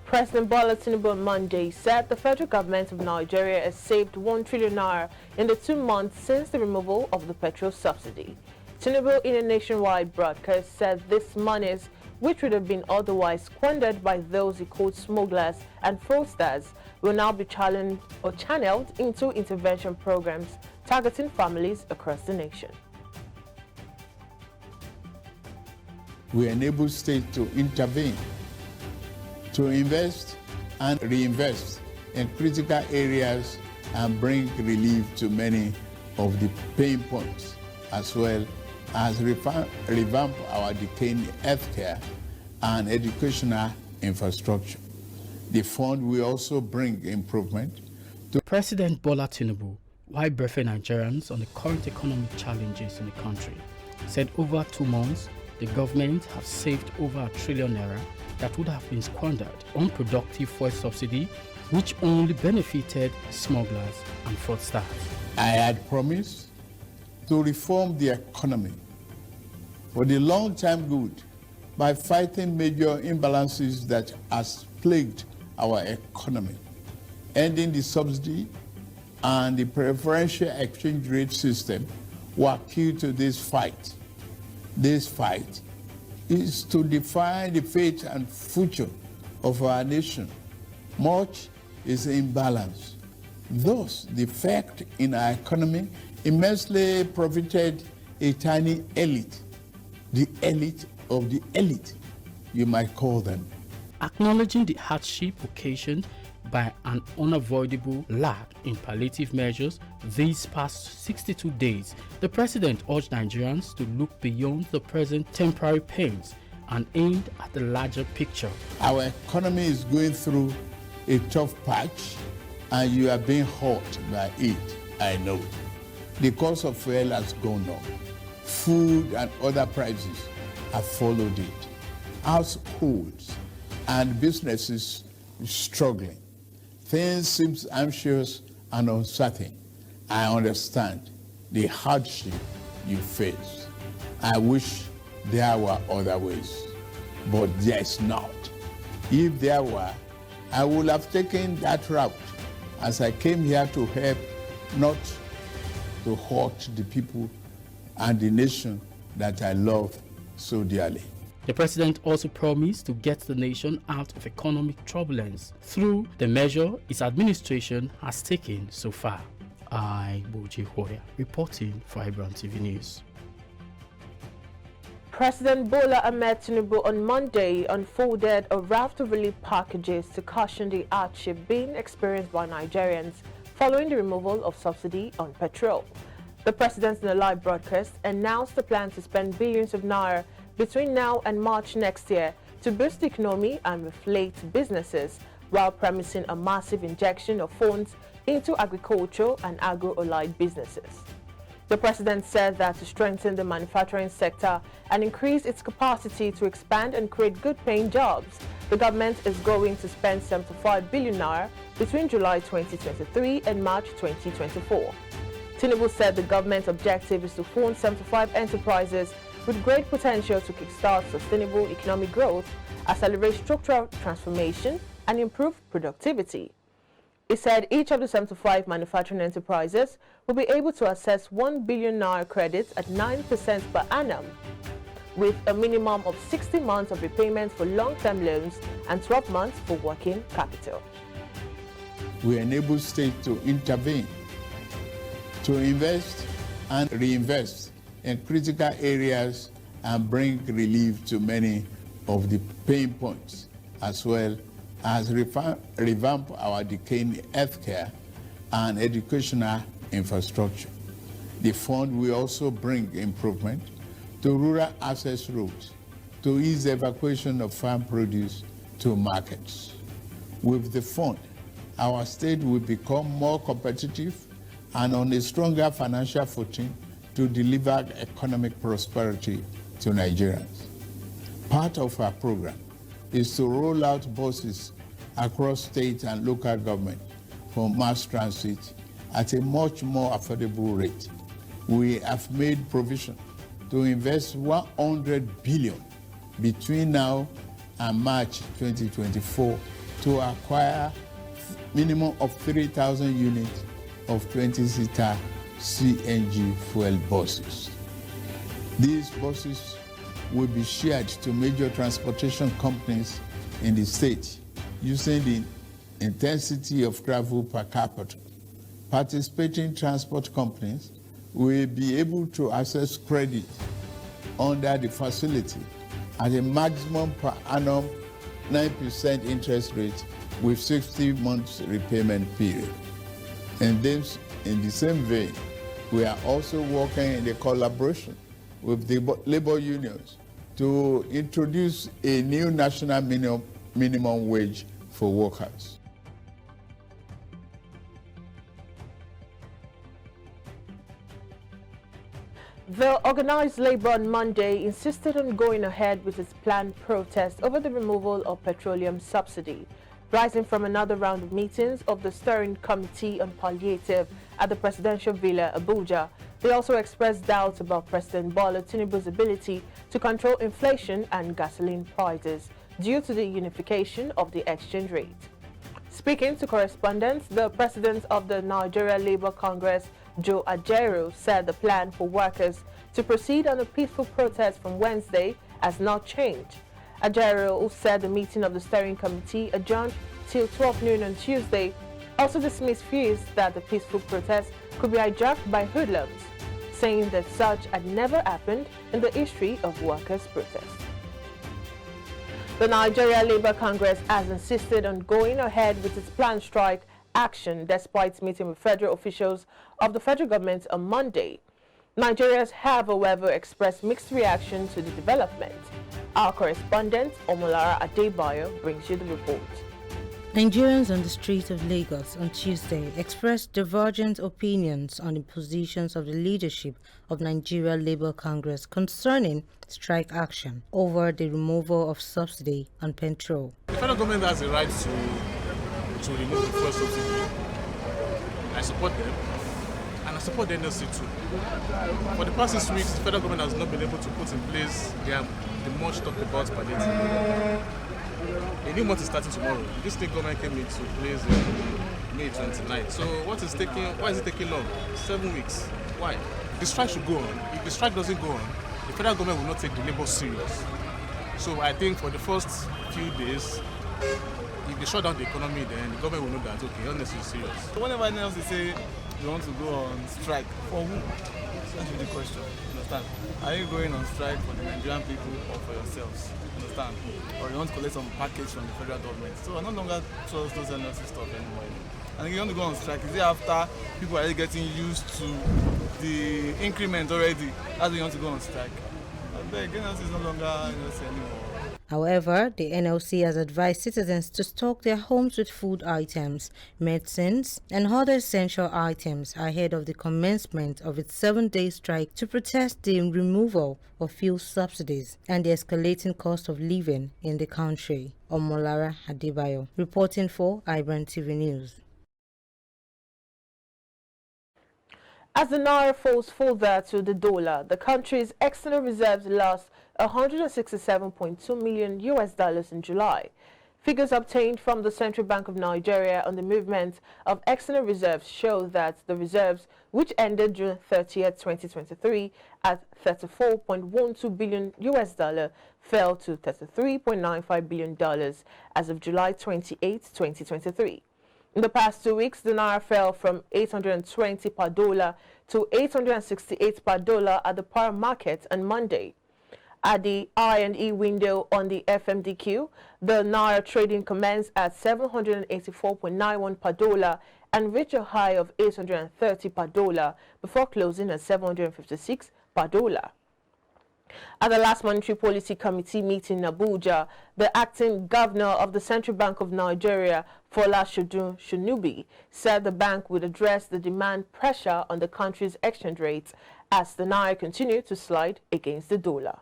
President Bola Tinubu on Monday said the federal government of Nigeria has saved 1 trillion naira in the 2 months since the removal of the petrol subsidy. Tinubu, in a nationwide broadcast, said these monies, which would have been otherwise squandered by those he called smugglers and fraudsters, will now be channeled into intervention programs targeting families across the nation. We enable states to intervene, to invest and reinvest in critical areas and bring relief to many of the pain points, as well as revamp our decaying healthcare and educational infrastructure. The fund will also bring improvement to President Bola Tinubu, while briefing Nigerians on the current economic challenges in the country, said over 2 months, the government has saved over ₦1 trillion that would have been squandered on productive fuel subsidy, which only benefited smugglers and fraudsters. I had promised to reform the economy for the long-term good by fighting major imbalances that has plagued our economy, ending the subsidy and the preferential exchange rate system were key to this fight. This fight is to define the fate and future of our nation. Much is imbalance. Thus, the effect in our economy immensely profited a tiny elite, the elite of the elite, you might call them. Acknowledging the hardship occasioned by an unavoidable lack in palliative measures these past 62 days, the president urged Nigerians to look beyond the present temporary pains and aim at the larger picture. Our economy is going through a tough patch and you are being hurt by it, I know. The cost of fuel has gone up. Food and other prices have followed it. Households and businesses struggling. Things seem anxious and uncertain. I understand the hardship you face. I wish there were other ways, but there's not. If there were, I would have taken that route, as I came here to help, not to hurt the people and the nation that I love so dearly. The president also promised to get the nation out of economic turbulence through the measure his administration has taken so far. Boji Hoya, reporting for iBrandTV News. President Bola Tinubu on Monday unfolded a raft of relief packages to cushion the hardship being experienced by Nigerians following the removal of subsidy on petrol. The president, in a live broadcast, announced the plan to spend billions of naira between now and March next year to boost the economy and reflate businesses, while promising a massive injection of funds into agriculture and agro-allied businesses. The president said that to strengthen the manufacturing sector and increase its capacity to expand and create good-paying jobs, the government is going to spend 75 billion naira between July 2023 and March 2024. Tinubu said the government's objective is to fund 75 enterprises with great potential to kickstart sustainable economic growth, accelerate structural transformation, and improve productivity. He said each of the 75 manufacturing enterprises will be able to access 1 billion naira credits at 9% per annum, with a minimum of 60 months of repayment for long-term loans and 12 months for working capital. We enable states to intervene, to invest and reinvest in critical areas and bring relief to many of the pain points, as well as revamp our decaying healthcare and educational infrastructure. The fund will also bring improvement to rural access routes to ease the evacuation of farm produce to markets. With the fund, our state will become more competitive and on a stronger financial footing to deliver economic prosperity to Nigerians. Part of our program is to roll out buses across state and local government for mass transit at a much more affordable rate. We have made provision to invest 100 billion between now and March 2024 to acquire minimum of 3,000 units of 20-seater CNG fuel buses. These buses will be shared to major transportation companies in the state using the intensity of travel per capita. Participating transport companies will be able to access credit under the facility at a maximum per annum 9% interest rate with 60 months repayment period. And then, in the same vein, we are also working in the collaboration with the labor unions to introduce a new national minimum wage for workers. The organized labor on Monday insisted on going ahead with its planned protest over the removal of petroleum subsidy, rising from another round of meetings of the Steering Committee on Palliative at the Presidential Villa, Abuja. They also expressed doubts about President Bola Tinubu's ability to control inflation and gasoline prices due to the unification of the exchange rate. Speaking to correspondents, the president of the Nigeria Labour Congress, Joe Ajaero, said the plan for workers to proceed on a peaceful protest from Wednesday has not changed. Ajaero, who said the meeting of the steering committee adjourned till 12 noon on Tuesday, also dismissed fears that the peaceful protest could be hijacked by hoodlums, saying that such had never happened in the history of workers' protests. The Nigeria Labour Congress has insisted on going ahead with its planned strike action despite meeting with federal officials of the federal government on Monday. Nigerians have, however, expressed mixed reaction to the development. Our correspondent, Omolara Adebayo, brings you the report. Nigerians on the streets of Lagos on Tuesday expressed divergent opinions on the positions of the leadership of Nigeria Labour Congress concerning strike action over the removal of subsidy on petrol. The federal government has the right to remove the fuel subsidy. I support them, and I support the NLC too. For the past 6 weeks, the federal government has not been able to put in place the much talked about palliative. A new month is starting tomorrow. This new government came into place May 29th. So why is it taking long? 7 weeks. Why? The strike should go on. If the strike doesn't go on, the federal government will not take the labor serious. So I think for the first few days, if they shut down the economy, then the government will know that, okay, honestly, is serious. So whenever else they say you want to go on strike, for who? That's the question. Understand? Are you going on strike for the Nigerian people or for yourselves? Understand? Or you want to collect some package from the federal government? So I no longer trust those NLC stuff anymore. And if you want to go on strike, is it after people are getting used to the increment already? That's when you want to go on strike. I beg, NLC is no longer NLC anymore. However, the NLC has advised citizens to stock their homes with food items, medicines, and other essential items ahead of the commencement of its 7-day strike to protest the removal of fuel subsidies and the escalating cost of living in the country. Omolara Adebayo, reporting for iBrandTV News. As the Naira falls further to the dollar, the country's external reserves lost $167.2 million in July. Figures obtained from the Central Bank of Nigeria on the movement of external reserves show that the reserves, which ended June 30th, 2023 at $34.12 billion, fell to $33.95 billion as of July 28, 2023. In the past 2 weeks, the Naira fell from 820 per dollar to 868 per dollar at the power market on Monday. At the I&E window on the FMDQ, the Naira trading commenced at 784.91 per dollar and reached a high of 830 per dollar before closing at 756 per dollar. At the last Monetary Policy Committee meeting in Abuja, the acting governor of the Central Bank of Nigeria, Fola Tinubu, said the bank would address the demand pressure on the country's exchange rate as the Naira continued to slide against the dollar.